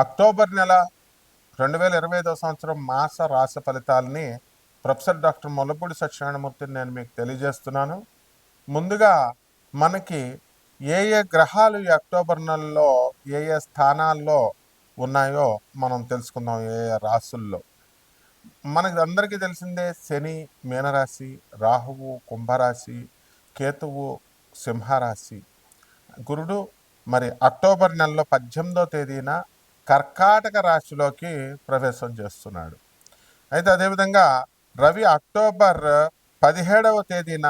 October నెల 2025 సంవత్సరం మాస రాశి ఫలితాలని ప్రొఫెసర్ డాక్టర్ ముల్లపూడి సత్యనారాయణమూర్తిని నేను మీకు తెలియజేస్తున్నాను. ముందుగా మనకి ఏ ఏ గ్రహాలు ఈ అక్టోబర్ నెలలో ఏ ఏ స్థానాల్లో ఉన్నాయో మనం తెలుసుకుందాం. ఏ ఏ రాశుల్లో మనకి అందరికీ తెలిసిందే, శని మీనరాశి, రాహువు కుంభరాశి, కేతువు సింహరాశి, గురుడు మరి అక్టోబర్ నెలలో 18వ తేదీన కర్కాటక రాశిలోకి ప్రవేశం చేస్తున్నాడు. అయితే అదేవిధంగా రవి అక్టోబర్ 17వ తేదీన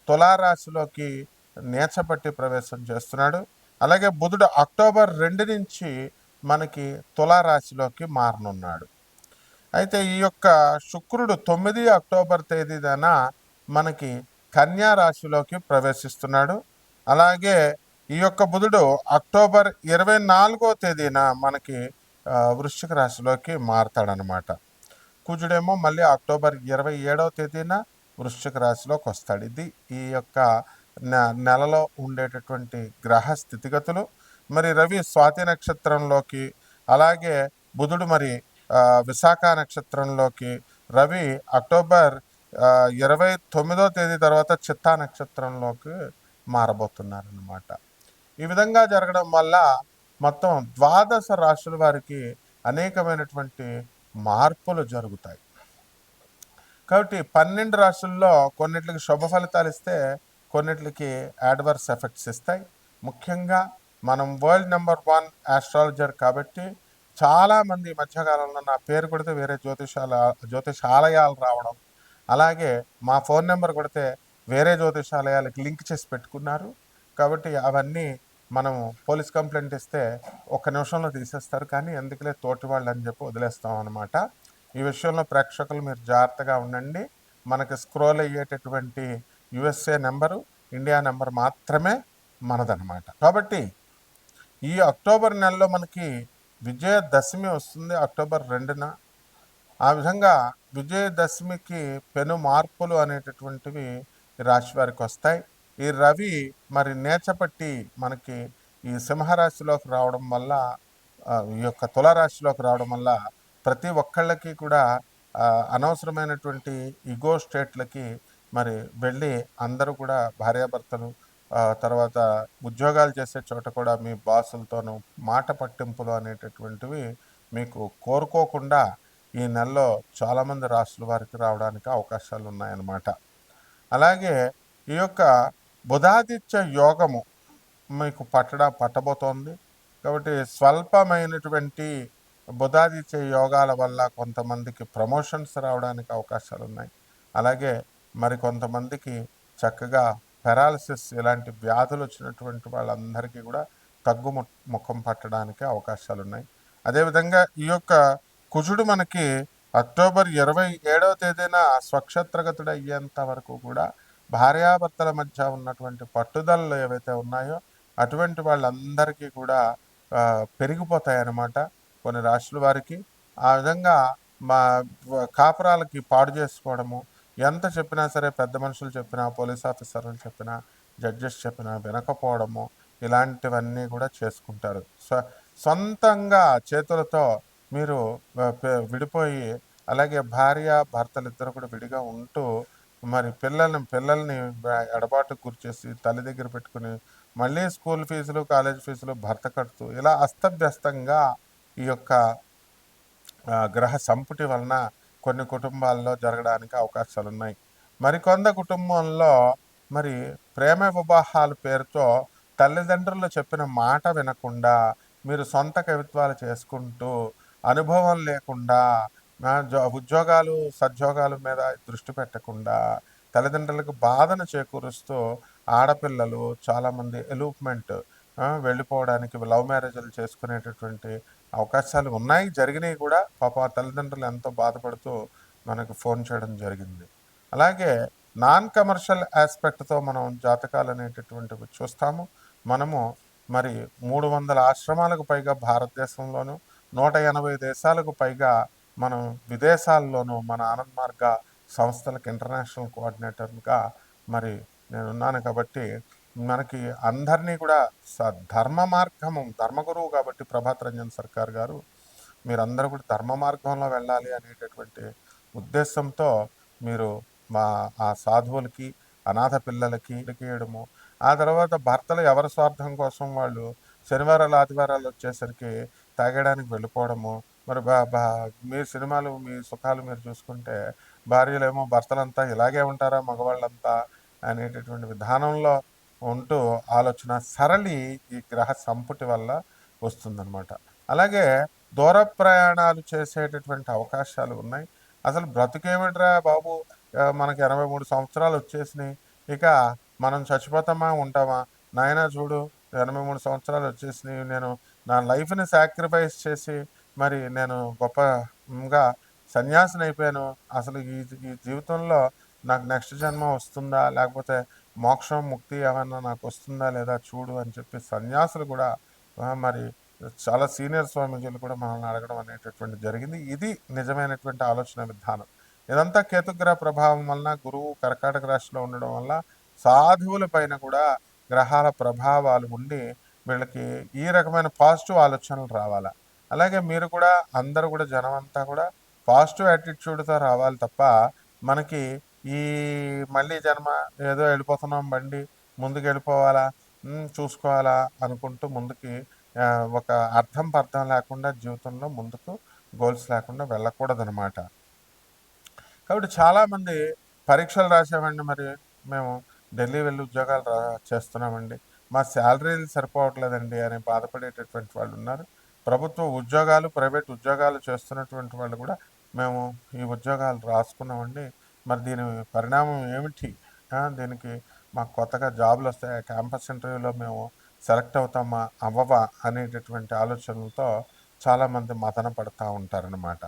తులారాశిలోకి నీచపట్టి ప్రవేశం చేస్తున్నాడు. అలాగే బుధుడు అక్టోబర్ 2 నుంచి మనకి తులారాశిలోకి మారనున్నాడు. అయితే ఈ యొక్క శుక్రుడు 9 అక్టోబర్ తేదీన మనకి కన్యా రాశిలోకి ప్రవేశిస్తున్నాడు. అలాగే ఈ యొక్క బుధుడు అక్టోబర్ 24వ తేదీన మనకి వృశ్చిక రాశిలోకి మారతాడనమాట. కుజుడేమో మళ్ళీ అక్టోబర్ 27వ తేదీన వృశ్చిక రాశిలోకి వస్తాడు. ఇది ఈ యొక్క నెలలో ఉండేటటువంటి గ్రహ స్థితిగతులు. మరి రవి స్వాతి నక్షత్రంలోకి, అలాగే బుధుడు మరి విశాఖ నక్షత్రంలోకి, రవి అక్టోబర్ 29వ తేదీ తర్వాత చిత్తా నక్షత్రంలోకి మారబోతున్నారన్నమాట. ఈ విధంగా జరగడం వల్ల మొత్తం 12 రాశుల వారికి అనేకమైనటువంటి మార్పులు జరుగుతాయి. కాబట్టి 12 రాశుల్లో కొన్నిటికి శుభ ఫలితాలు ఇస్తే కొన్నిటికి యాడ్వర్స్ ఎఫెక్ట్స్ ఇస్తాయి. ముఖ్యంగా మనం వరల్డ్ నెంబర్ 1 ఆస్ట్రాలజర్ కాబట్టి చాలామంది ఈ మధ్యకాలంలో నా పేరు కొడితే వేరే జ్యోతిషాలయాలు రావడం, అలాగే మా ఫోన్ నెంబర్ కొడితే వేరే జ్యోతిషాలయాలకి లింక్ చేసి పెట్టుకున్నారు. కాబట్టి అవన్నీ మనం పోలీస్ కంప్లైంట్ ఇస్తే 1 నిమిషంలో తీసేస్తారు, కానీ ఎందుకులే తోటి వాళ్ళు అని చెప్పి వదిలేస్తాం అనమాట. ఈ విషయంలో ప్రేక్షకులు మీరు జాగ్రత్తగా ఉండండి. మనకి స్క్రోల్ అయ్యేటటువంటి యుఎస్ఏ నెంబరు, ఇండియా నెంబర్ మాత్రమే మనదనమాట. కాబట్టి ఈ అక్టోబర్ నెలలో మనకి విజయదశమి వస్తుంది అక్టోబర్ 2న. ఆ విధంగా విజయదశమికి పెను మార్పులు అనేటటువంటివి రాశి వారికి వస్తాయి. ఈ రవి మరి నేచపట్టి మనకి ఈ సింహరాశిలోకి రావడం వల్ల, ఈ యొక్క తులారాశిలోకి రావడం వల్ల ప్రతి ఒక్కళ్ళకి కూడా అనవసరమైనటువంటి ఇగో స్టేట్లకి మరి వెళ్ళి అందరూ కూడా భార్యాభర్తలు, తర్వాత ఉద్యోగాలు చేసే చోట కూడా మీ బాసులతోనూ మాట పట్టింపులు అనేటటువంటివి మీకు కోరుకోకుండా ఈ నెలలో చాలామంది రాష్ట్రాల వారికి రావడానికి అవకాశాలు ఉన్నాయన్నమాట. అలాగే ఈ యొక్క బుధాదిత్య యోగము మీకు పట్టబోతోంది. కాబట్టి స్వల్పమైనటువంటి బుధాదిత్య యోగాల వల్ల కొంతమందికి ప్రమోషన్స్ రావడానికి అవకాశాలు ఉన్నాయి. అలాగే మరి కొంతమందికి చక్కగా పెరాలసిస్ ఇలాంటి వ్యాధులు వచ్చినటువంటి వాళ్ళందరికీ కూడా ముఖం పట్టడానికి అవకాశాలు ఉన్నాయి. అదేవిధంగా ఈ యొక్క కుజుడు మనకి అక్టోబర్ 27వ తేదీన స్వక్షత్రగతుడు అయ్యేంత వరకు కూడా భార్యాభర్తల మధ్య ఉన్నటువంటి పట్టుదలలు ఏవైతే ఉన్నాయో అటువంటి వాళ్ళందరికీ కూడా పెరిగిపోతాయన్నమాట కొన్ని రాశుల వారికి. ఆ విధంగా మా కాపురాలకి పాడు చేసుకోవడము, ఎంత చెప్పినా సరే పెద్ద మనుషులు చెప్పినా, పోలీస్ ఆఫీసర్లు చెప్పినా, జడ్జెస్ చెప్పినా వినకపోవడము, ఇలాంటివన్నీ కూడా చేసుకుంటారు. సొంతంగా చేతులతో మీరు విడిపోయి, అలాగే భార్య భర్తలు ఇద్దరు కూడా విడిగా ఉంటూ మరి పిల్లల్ని ఎడబాటుకు గురిచేసి తల్లి దగ్గర పెట్టుకుని మళ్ళీ స్కూల్ ఫీజులు, కాలేజ్ ఫీజులు భర్త కడుతూ ఇలా అస్తవ్యస్తంగా ఈ యొక్క గ్రహ సంపుటి వలన కొన్ని కుటుంబాల్లో జరగడానికి అవకాశాలు ఉన్నాయి. మరికొంత కుటుంబంలో మరి ప్రేమ వివాహాల పేరుతో తల్లిదండ్రులు చెప్పిన మాట వినకుండా మీరు సొంత కవిత్వాలు చేసుకుంటూ అనుభవం లేకుండా ఉద్యోగాలు సద్యోగాల మీద దృష్టి పెట్టకుండా తల్లిదండ్రులకు బాధను చేకూరుస్తూ ఆడపిల్లలు చాలామంది ఎలూప్మెంట్ వెళ్ళిపోవడానికి, లవ్ మ్యారేజ్లు చేసుకునేటటువంటి అవకాశాలు ఉన్నాయి, జరిగినాయి కూడా. పాప తల్లిదండ్రులు ఎంతో బాధపడుతూ మనకు ఫోన్ చేయడం జరిగింది. అలాగే నాన్ కమర్షియల్ ఆస్పెక్ట్తో మనం జాతకాలు అనేటటువంటివి చూస్తాము. మనము మరి 300 ఆశ్రమాలకు పైగా భారతదేశంలోను, 180 దేశాలకు పైగా మనం విదేశాల్లోనూ మన ఆనంద్ మార్గ సంస్థలకు ఇంటర్నేషనల్ కోఆర్డినేటర్గా మరి నేనున్నాను. కాబట్టి మనకి అందరినీ కూడా ధర్మ మార్గము, ధర్మగురువు కాబట్టి ప్రభాత్ రంజన్ సర్కార్ గారు మీరందరూ కూడా ధర్మ మార్గంలో వెళ్ళాలి అనేటటువంటి ఉద్దేశంతో మీరు మా ఆ సాధువులకి, అనాథ పిల్లలకి ఇవ్వడము, ఆ తర్వాత భర్తలు ఎవరి స్వార్థం కోసం వాళ్ళు శనివారాలు ఆదివారాలు వచ్చేసరికి తాగడానికి వెళ్ళిపోవడము. మరి మీ సినిమాలు మీ సుఖాలు మీరు చూసుకుంటే భార్యలేమో భర్తలంతా ఇలాగే ఉంటారా మగవాళ్ళంతా అనేటటువంటి విధానంలో ఉంటూ ఆలోచన సరళి ఈ గ్రహ సంపుటి వల్ల వస్తుందన్నమాట. అలాగే దూర ప్రయాణాలు చేసేటటువంటి అవకాశాలు ఉన్నాయి. అసలు బ్రతుకేమిట్రా బాబు, మనకి 83 సంవత్సరాలు వచ్చేసినాయి, ఇక మనం చచ్చిపోతామా ఉంటామా, నాయనా చూడు 83 సంవత్సరాలు వచ్చేసినాయి, నేను నా లైఫ్ని సాక్రిఫైస్ చేసి మరి నేను గొప్పగా సన్యాసిని అయిపోయాను, అసలు ఈ ఈ జీవితంలో నాకు నెక్స్ట్ జన్మ వస్తుందా, లేకపోతే మోక్షం ముక్తి ఏమన్నా నాకు వస్తుందా లేదా చూడు అని చెప్పి సన్యాసులు కూడా మరి చాలా సీనియర్ స్వామీజీలు కూడా మనల్ని అడగడం అనేటటువంటి జరిగింది. ఇది నిజమైనటువంటి ఆలోచన విధానం. ఇదంతా కేతుగ్రహ ప్రభావం వలన, గురువు కర్కాటక రాశిలో ఉండడం వల్ల సాధువుల పైన కూడా గ్రహాల ప్రభావాలు ఉండి వీళ్ళకి ఈ రకమైన పాజిటివ్ ఆలోచనలు రావాలి. అలాగే మీరు కూడా అందరూ కూడా జనం అంతా కూడా పాజిటివ్ యాటిట్యూడ్తో రావాలి తప్ప మనకి ఈ మళ్ళీ జన్మ ఏదో వెళ్ళిపోతున్నాం బండి ముందుకు వెళ్ళిపోవాలా, చూసుకోవాలా అనుకుంటూ ముందుకి ఒక అర్థం పర్థం లేకుండా జీవితంలో ముందుకు గోల్స్ లేకుండా వెళ్ళకూడదనమాట. కాబట్టి చాలామంది పరీక్షలు రాసామండి, మరి మేము ఢిల్లీ వెళ్ళి ఉద్యోగాలు చేస్తున్నామండి, మా శాలరీలు సరిపోవట్లేదండి అని బాధపడేటటువంటి వాళ్ళు ఉన్నారు. ప్రభుత్వ ఉద్యోగాలు, ప్రైవేట్ ఉద్యోగాలు చేస్తున్నటువంటి వాళ్ళు కూడా మేము ఈ ఉద్యోగాలు రాసుకున్నామండి, మరి దీని పరిణామం ఏమిటి, దీనికి మాకు కొత్తగా జాబులు వస్తాయి, క్యాంపస్ ఇంటర్వ్యూలో మేము సెలెక్ట్ అవుతామా అవ్వవా అనేటటువంటి ఆలోచనలతో చాలామంది మదన పడుతూ ఉంటారనమాట.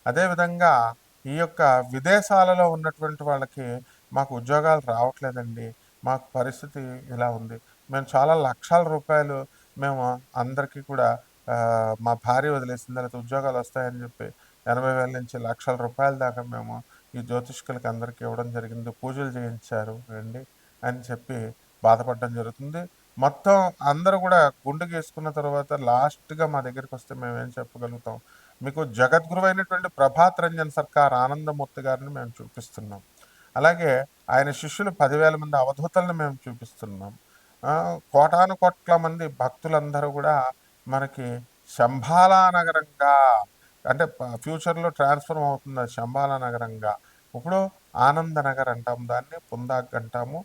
అదేవిధంగా ఈ యొక్క విదేశాలలో ఉన్నటువంటి వాళ్ళకి మాకు ఉద్యోగాలు రావట్లేదండి, మాకు పరిస్థితి ఇలా ఉంది, మేము చాలా లక్షల రూపాయలు మేము అందరికీ కూడా మా భార్య వదిలేసిన తర్వాత ఉద్యోగాలు వస్తాయని చెప్పి 80,000 నుంచి లక్షల రూపాయల దాకా మేము ఈ జ్యోతిష్కులకి అందరికీ ఇవ్వడం జరిగింది, పూజలు చేయించారు అండి అని చెప్పి బాధపడడం జరుగుతుంది. మొత్తం అందరూ కూడా గుండు గీసుకున్న తర్వాత లాస్ట్గా మా దగ్గరికి వస్తే మేము ఏం చెప్పగలుగుతాం, మీకు జగద్గురు అయినటువంటి ప్రభాత్ రంజన్ సర్కార్ ఆనందమూర్తి గారిని మేము చూపిస్తున్నాం. అలాగే ఆయన శిష్యులు 10,000 మంది అవధూతలను మేము చూపిస్తున్నాం. కోటాను కోట్ల మంది భక్తులందరూ కూడా మనకి శంబాలా నగరంగా, అంటే ఫ్యూచర్లో ట్రాన్స్ఫర్మ్ అవుతుంది శంబాలా నగరంగా, ఇప్పుడు ఆనందనగర్ అంటాం, దాన్ని పుందాక్ అంటాము,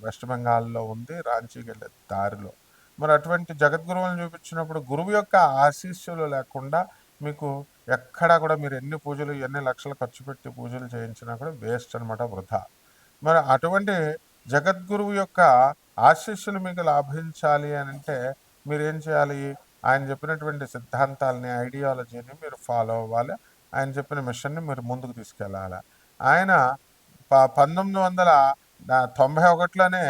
వెస్ట్ బెంగాల్లో ఉంది, రాంచీకి వెళ్ళే దారిలో. మరి అటువంటి జగద్గురువులను చూపించినప్పుడు గురువు యొక్క ఆశీస్సులు లేకుండా మీకు ఎక్కడా కూడా మీరు ఎన్ని పూజలు ఎన్ని లక్షలు ఖర్చు పెట్టి పూజలు చేయించినా కూడా వేస్ట్ అనమాట, వృధా. మరి అటువంటి జగద్గురువు యొక్క ఆశీస్సులు మీకు లాభించాలి అని అంటే మీరు ఏం చేయాలి, ఆయన చెప్పినటువంటి సిద్ధాంతాలని, ఐడియాలజీని మీరు ఫాలో అవ్వాలి, ఆయన చెప్పిన మిషన్ని మీరు ముందుకు తీసుకెళ్ళాలి. ఆయన 1991లోనే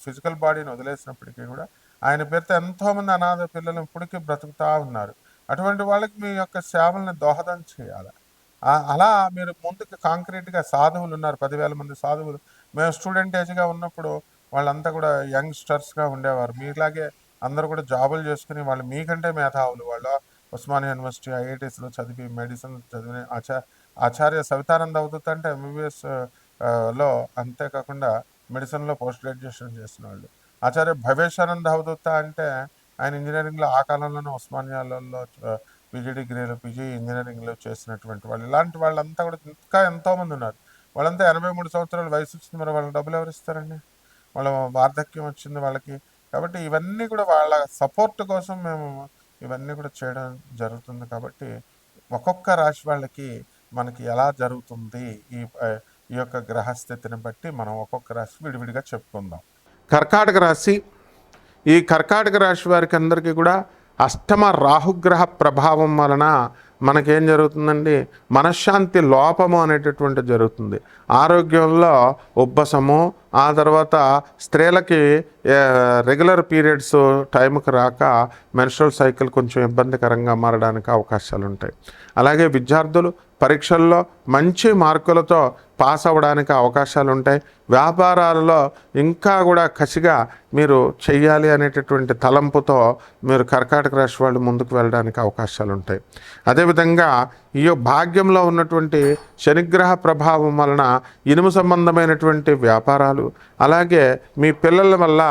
ఫిజికల్ బాడీని వదిలేసినప్పటికీ కూడా ఆయన పేరుతో ఎంతోమంది అనాథ పిల్లలు ఇప్పటికీ బ్రతుకుతూ ఉన్నారు. అటువంటి వాళ్ళకి మీ యొక్క సేవల్ని దోహదం చేయాలి. అలా మీరు ముందుకు కాంక్రీట్గా సాధువులు ఉన్నారు, 10,000 మంది సాధువులు. మేము స్టూడెంట్ ఏజ్గా ఉన్నప్పుడు వాళ్ళంతా కూడా యంగ్స్టర్స్గా ఉండేవారు, మీలాగే అందరూ కూడా జాబులు చేసుకుని వాళ్ళు మీకంటే మేధావులు, వాళ్ళు ఉస్మానియా యూనివర్సిటీ ఐఐటీస్లో చదివి మెడిసిన్ చదివిన ఆచార్య సవితానంద అవధూత అంటే ఎంబీబీఎస్ లో, అంతేకాకుండా మెడిసిన్లో పోస్ట్ గ్రాడ్యుయేషన్ చేసిన వాళ్ళు. ఆచార్య భవేశానంద అవధూత అంటే ఆయన ఇంజనీరింగ్లో ఆ కాలంలోనే ఉస్మానియాలలో పీజీ డిగ్రీలు, పీజీ ఇంజనీరింగ్లో చేసినటువంటి వాళ్ళు. ఇలాంటి వాళ్ళంతా కూడా ఇంకా ఎంతోమంది ఉన్నారు. వాళ్ళంతా 83 సంవత్సరాల వయసు వచ్చింది, మరి వాళ్ళకి డబ్బులు ఎవరు ఇస్తారండి, వాళ్ళ వార్ధక్యం వచ్చింది వాళ్ళకి. కాబట్టి ఇవన్నీ కూడా వాళ్ళ సపోర్ట్ కోసం మేము ఇవన్నీ కూడా చేయడం జరుగుతుంది. కాబట్టి ఒక్కొక్క రాశి వాళ్ళకి మనకి ఎలా జరుగుతుంది ఈ యొక్క గ్రహస్థితిని బట్టి మనం ఒక్కొక్క రాశి విడివిడిగా చెప్పుకుందాం. కర్కాటక రాశి, ఈ కర్కాటక రాశి వారికి అందరికీ కూడా అష్టమ రాహుగ్రహ ప్రభావం వలన మనకేం జరుగుతుందండి, మనశ్శాంతి లోపము అనేటటువంటి జరుగుతుంది. ఆరోగ్యంలో ఉబ్బసము, ఆ తర్వాత స్త్రీలకి రెగ్యులర్ పీరియడ్స్ టైంకి రాక మెన్స్ట్రువల్ సైకిల్ కొంచెం ఇబ్బందికరంగా మారడానికి అవకాశాలు ఉంటాయి. అలాగే విద్యార్థులు పరీక్షల్లో మంచి మార్కులతో పాస్ అవ్వడానికి అవకాశాలు ఉంటాయి. వ్యాపారాలలో ఇంకా కూడా కసిగా మీరు చెయ్యాలి అనేటటువంటి తలంపుతో మీరు కర్కాటక రాశి వాళ్ళు ముందుకు వెళ్ళడానికి అవకాశాలు ఉంటాయి. అదేవిధంగా ఈ భాగ్యంలో ఉన్నటువంటి శనిగ్రహ ప్రభావం వలన ఇనుము సంబంధమైనటువంటి వ్యాపారాలు, అలాగే మీ పిల్లల వల్ల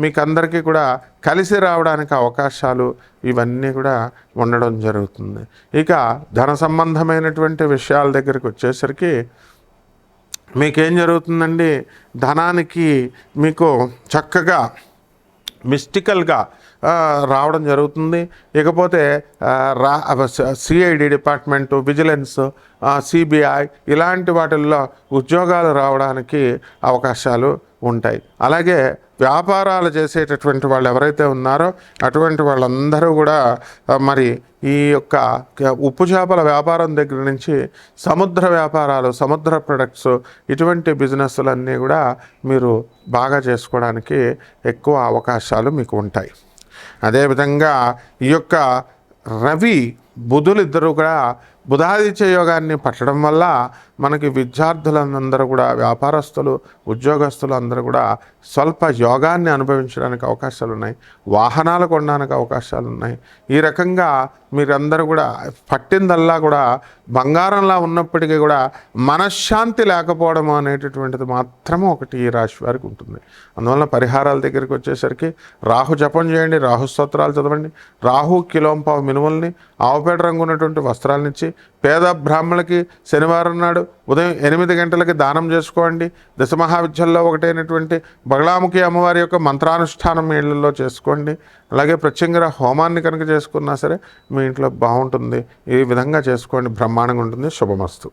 మీకు అందరికీ కూడా కలిసి రావడానికి అవకాశాలు ఇవన్నీ కూడా ఉండడం జరుగుతుంది. ఇక ధన సంబంధమైనటువంటి విషయాల దగ్గరికి వచ్చేసరికి మీకేం జరుగుతుందండి, ధనానికి మీకు చక్కగా మిస్టికల్గా రావడం జరుగుతుంది. ఇకపోతే సిఐడి డిపార్ట్మెంటు, విజిలెన్స్, సిబిఐ ఇలాంటి వాటిల్లో ఉద్యోగాలు రావడానికి అవకాశాలు ఉంటాయి. అలాగే వ్యాపారాలు చేసేటటువంటి వాళ్ళు ఎవరైతే ఉన్నారో అటువంటి వాళ్ళందరూ కూడా మరి ఈ యొక్క ఉప్పు చేపల వ్యాపారం దగ్గర నుంచి సముద్ర వ్యాపారాలు, సముద్ర ప్రొడక్ట్స్ ఇటువంటి బిజినెస్లన్నీ కూడా మీరు బాగా చేసుకోవడానికి ఎక్కువ అవకాశాలు మీకు ఉంటాయి. అదేవిధంగా ఈ యొక్క రవి బుధులు ఇద్దరు కూడా బుధాదిత్య యోగాన్ని పట్టడం వల్ల మనకి విద్యార్థులందరూ కూడా, వ్యాపారస్తులు, ఉద్యోగస్తులు అందరూ కూడా స్వల్ప యోగాన్ని అనుభవించడానికి అవకాశాలు ఉన్నాయి. వాహనాలు కొనడానికి అవకాశాలు ఉన్నాయి. ఈ రకంగా మీరందరూ కూడా పట్టిందల్లా కూడా బంగారంలా ఉన్నప్పటికీ కూడా మనశ్శాంతి లేకపోవడం అనేటటువంటిది మాత్రమే ఒకటి ఈ రాశి వారికి ఉంటుంది. అందువల్ల పరిహారాల దగ్గరికి వచ్చేసరికి రాహు జపం చేయండి, రాహు స్తోత్రాలు చదవండి, రాహు కిలోంపావు మినుముల్ని, ఆవుపేట రంగు ఉన్నటువంటి వస్త్రాలనిచ్చి పేద బ్రాహ్మణులకి శనివారం నాడు ఉదయం 8 గంటలకి దానం చేసుకోండి. దశమహావిద్యల్లో ఒకటైనటువంటి బగళాముఖి అమ్మవారి యొక్క మంత్రానుష్ఠానం మీ ఇళ్లలో చేసుకోండి. అలాగే ప్రత్యంగర హోమాన్ని కనుక చేసుకున్నా సరే మీ ఇంట్లో బాగుంటుంది. ఈ విధంగా చేసుకోండి, బ్రహ్మాండంగా ఉంటుంది. శుభమస్తు.